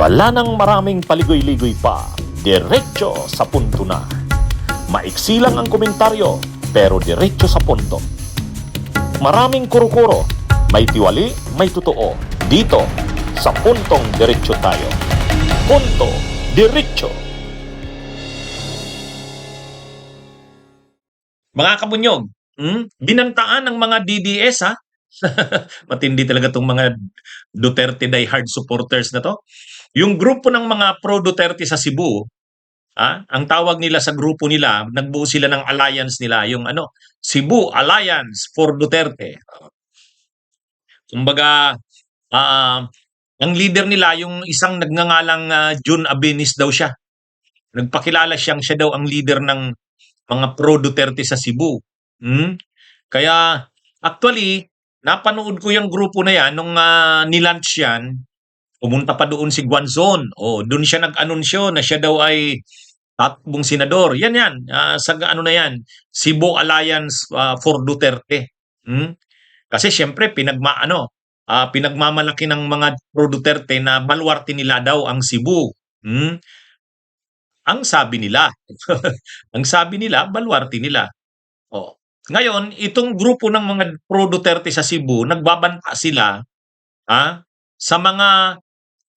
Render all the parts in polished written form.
Wala nang maraming paligoy-ligoy pa, diretso sa punto na. Maiksi lang ang komentaryo, pero diretso sa punto. Maraming kuro-kuro, may tiwali, may totoo. Dito, sa puntong diretso tayo. Punto, diretso. Mga kabunyog, binantaan ng mga DDS ha. Matindi talaga itong mga Duterte diehard supporters na to. Yung grupo ng mga pro-Duterte sa Cebu, ang tawag nila sa grupo nila, nagbuo sila ng alliance nila, yung Cebu Alliance for Duterte. Kumbaga, ang leader nila, yung isang nagngangalang Jun Abenis daw siya. Nagpakilala siya daw ang leader ng mga pro-Duterte sa Cebu. Kaya, actually, napanood ko yung grupo na yan nung nilaunch yan. Pumunta pa doon si Guanzon. Doon siya nag-anunsyo na siya daw ay tatakbong senador. Yan. Sa ano na yan, Cebu Alliance for Duterte. Kasi siyempre pinagmamalaki ng mga pro Duterte na baluarte nila daw ang Cebu. Ang sabi nila. Ang sabi nila, baluarte nila. Ngayon, itong grupo ng mga pro Duterte sa Cebu, nagbabanta sila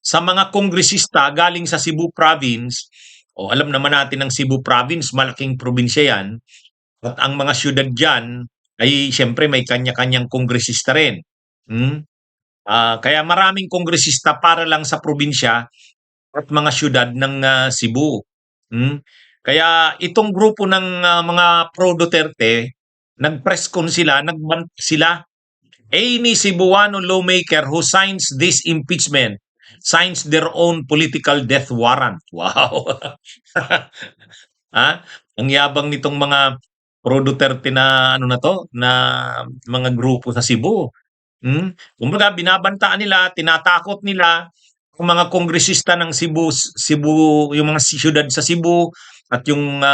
sa mga kongresista galing sa Cebu Province. Alam naman natin ang Cebu Province, malaking probinsya yan. At ang mga syudad dyan ay siyempre may kanya-kanyang kongresista rin. Kaya maraming kongresista para lang sa probinsya at mga syudad ng Cebu. Kaya itong grupo ng mga pro-Duterte, nag-press con sila, nagbanta sila. Any Cebuano lawmaker who signs this impeachment signs their own political death warrant. Wow! Ang yabang nitong mga pro-Duterte na na mga grupo sa Cebu. Kumbaga binabantaan nila, tinatakot nila ang mga kongresista ng Cebu, yung mga siyudad sa Cebu at yung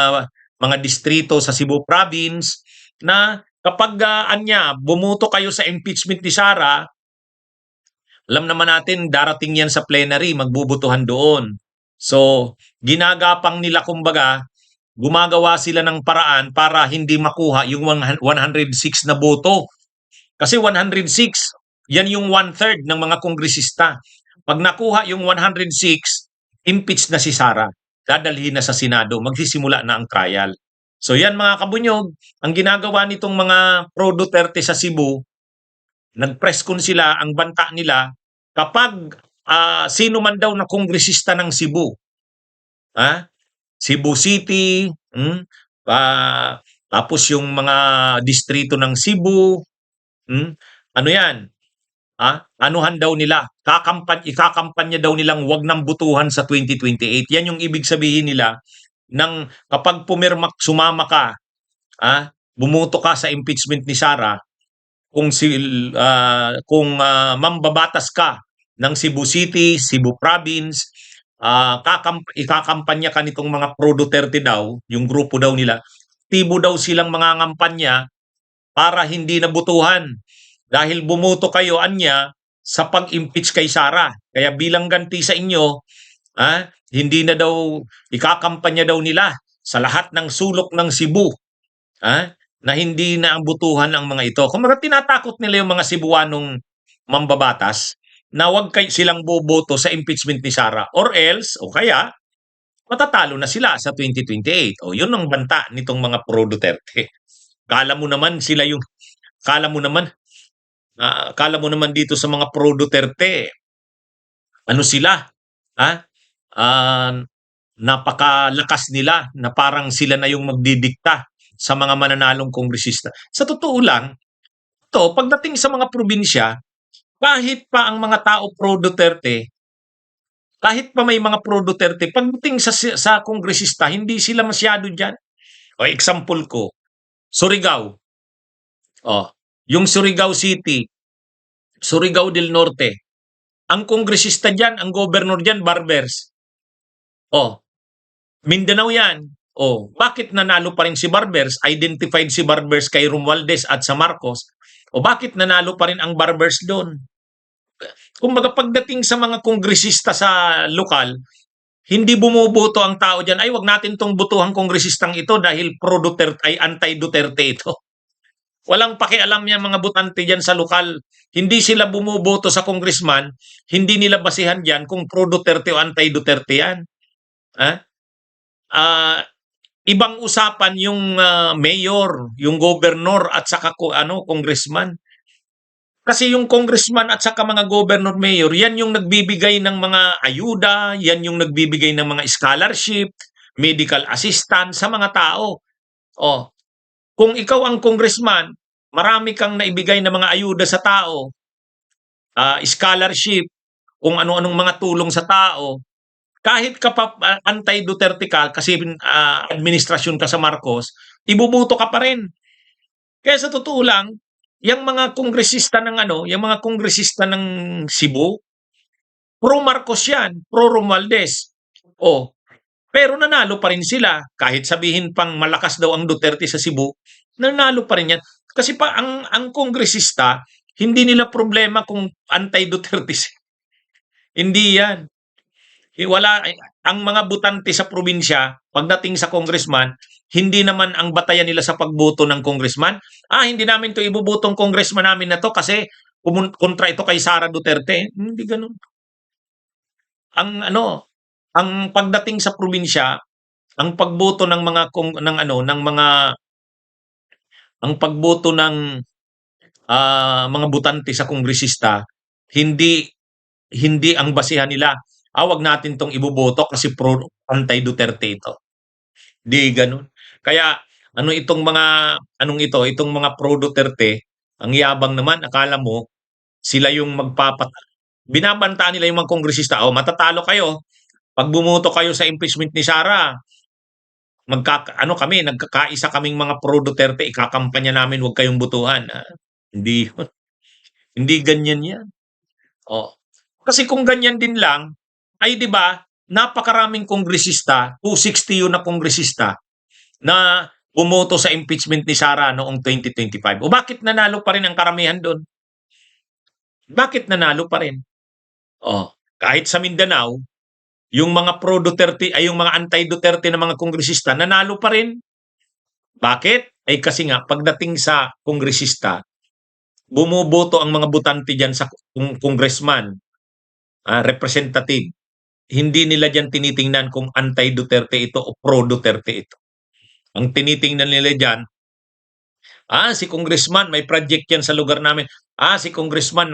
mga distrito sa Cebu Province na kapag bumuto kayo sa impeachment ni Sara, alam naman natin darating yan sa plenary, magbubutuhan doon. So, ginagapang nila kumbaga, gumagawa sila ng paraan para hindi makuha yung 106 na boto. Kasi 106, yan yung 1/3 ng mga kongresista. Pag nakuha yung 106, impeach na si Sara. Dadalhin na sa Senado, magsisimula na ang trial. So yan mga kabunyog, ang ginagawa nitong mga pro-Duterte sa Cebu, nag-press con sila, ang banta nila, kapag sino man daw na kongresista ng Cebu, Cebu City, tapos yung mga distrito ng Cebu, ano yan? Anuhan daw nila, ikakampanya daw nilang wag nang butuhan sa 2028. Yan yung ibig sabihin nila ng kapag sumama ka, bumuto ka sa impeachment ni Sara, kung mambabatas ka ng Cebu City, Cebu Province, ikakampanya ka nitong mga pro-Duterte daw, yung grupo daw nila, tibo daw silang mga ngampanya para hindi nabutuhan. Dahil bumuto kayo sa pag-impeach kay Sara. Kaya bilang ganti sa inyo, hindi na daw, ikakampanya daw nila sa lahat ng sulok ng Cebu, na hindi na ang butuhan ang mga ito. Kung tinatakot nila yung mga Cebuanong mambabatas na wag silang boboto sa impeachment ni Sara. Or else, o kaya, matatalo na sila sa 2028. Yun ang banta nitong mga pro-Duterte. Kala mo naman dito sa mga pro-Duterte, sila? Napakalakas nila na parang sila na yung magdidikta sa mga mananalong kongresista. Sa totoo lang, pagdating sa mga probinsya, kahit pa ang mga tao pro-Duterte, kahit pa may mga pro-Duterte, pagdating sa kongresista, hindi sila masyado dyan. Example ko, Surigao. Yung Surigao City, Surigao del Norte, ang kongresista dyan, ang governor dyan, Barbers. Mindanao yan. Bakit nanalo pa rin si Barbers? Identified si Barbers kay Romualdez at sa Marcos. Bakit nanalo pa rin ang Barbers doon? kumbaga pagdating sa mga kongresista sa lokal, hindi bumuboto ang tao diyan, "Ay, wag natin 'tong botohang kongresistang ito dahil pro Duterte ay anti-Duterte ito." Walang pakialam yang mga botante diyan sa lokal. Hindi sila bumuboto sa congressman, hindi nila basehan diyan kung pro Duterte o anti-Duterte 'yan. Ha? Ah, ibang usapan yung mayor, yung gobernador at saka congressman. Kasi yung congressman at saka mga governor, mayor, yan yung nagbibigay ng mga ayuda, yan yung nagbibigay ng mga scholarship, medical assistance sa mga tao. Oh, kung ikaw ang congressman, marami kang naibigay na mga ayuda sa tao, scholarship, kung ano-anong mga tulong sa tao, kahit ka pa anti-Duterte ka kasi administrasyon ka sa Marcos, ibubuto ka pa rin. Kaya sa totoo lang, yung mga kongresista ng yung mga kongresista ng Cebu, pro Marcos yan, pro Romualdez. Oh, pero nanalo pa rin sila kahit sabihin pang malakas daw ang Duterte sa Cebu, nanalo pa rin yan. Kasi pa ang kongresista, hindi nila problema kung anti-Duterte hindi yan. Wala ang mga botante sa probinsya pagdating sa congressman, hindi naman ang batayan nila sa pagboto ng congressman. Hindi namin 'to ibobotong congressman namin na 'to kasi kontra ito kay Sara Duterte. Hindi ganoon. Ang pagdating sa probinsya, ang pagboto ng mga ang pagboto ng mga botante sa kongresista, hindi hindi ang basehan nila, wag natin 'tong iboboto kasi pro anti-Duterte ito. Di gano'n. Kaya itong mga itong mga pro Duterte, ang yabang naman akala mo sila yung binabantaan nila yung mga kongresista, matatalo kayo, 'pag bumoto kayo sa impeachment ni Sara, nagkakaisa kaming mga pro Duterte, ikakampanya namin 'wag kayong botohan. Hindi yun. Hindi ganyan 'yan. Oh. Kasi kung ganyan din lang, ay 'di ba, napakaraming kongresista, 260 yun na kongresista na bumoto sa impeachment ni Sara noong 2025. O bakit nanalo pa rin ang karamihan doon? Bakit nanalo pa rin? Kahit sa Mindanao, yung mga pro Duterte ay yung mga anti-Duterte na mga kongresista nanalo pa rin. Bakit? Ay kasi nga pagdating sa kongresista, bumoboto ang mga botante diyan sa congressman, representative. Hindi nila diyan tinitingnan kung anti-Duterte ito o pro-Duterte ito. Ang tinitingnan nila diyan, si congressman may project yan sa lugar namin. Si congressman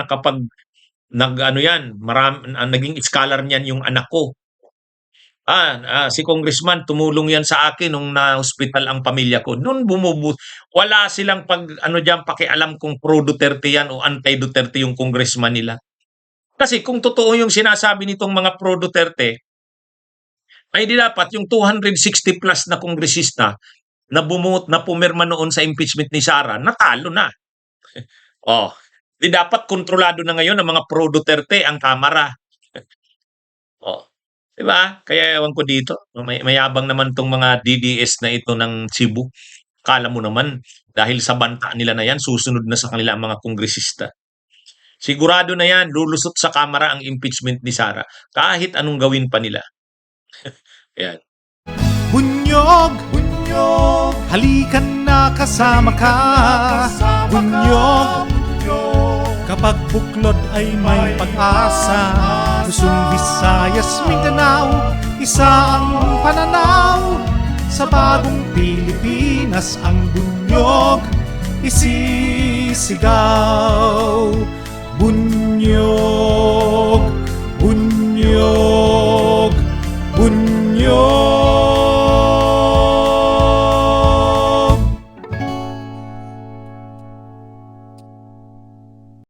naging scholar niyan yung anak ko. Si congressman tumulong yan sa akin nung na-hospital ang pamilya ko. Noon wala silang pakialam kung pro-Duterte yan o anti-Duterte yung congressman nila. Kasi kung totoo yung sinasabi nitong mga pro Duterte, ay di dapat yung 260 plus na kongresista na pumirma noon sa impeachment ni Sara, natalo na. Di dapat kontrolado na ngayon ng mga pro Duterte ang Kamara. Di ba? Kaya ewan ko dito, mayabang naman tong mga DDS na ito ng Cebu. Kala mo naman, dahil sa banta nila na yan, susunod na sa kanila ang mga kongresista. Sigurado na yan, lulusot sa Kamara ang impeachment ni Sara. Kahit anong gawin pa nila. Yan. Bunyog, bunyog, halikan na kasama ka. Bunyog, kapag buklod ay may pag-asa. Luzon, Visayas, Mindanao, isa ang pananaw. Sa bagong Pilipinas ang bunyog isisigaw. Bunyog, bunyog.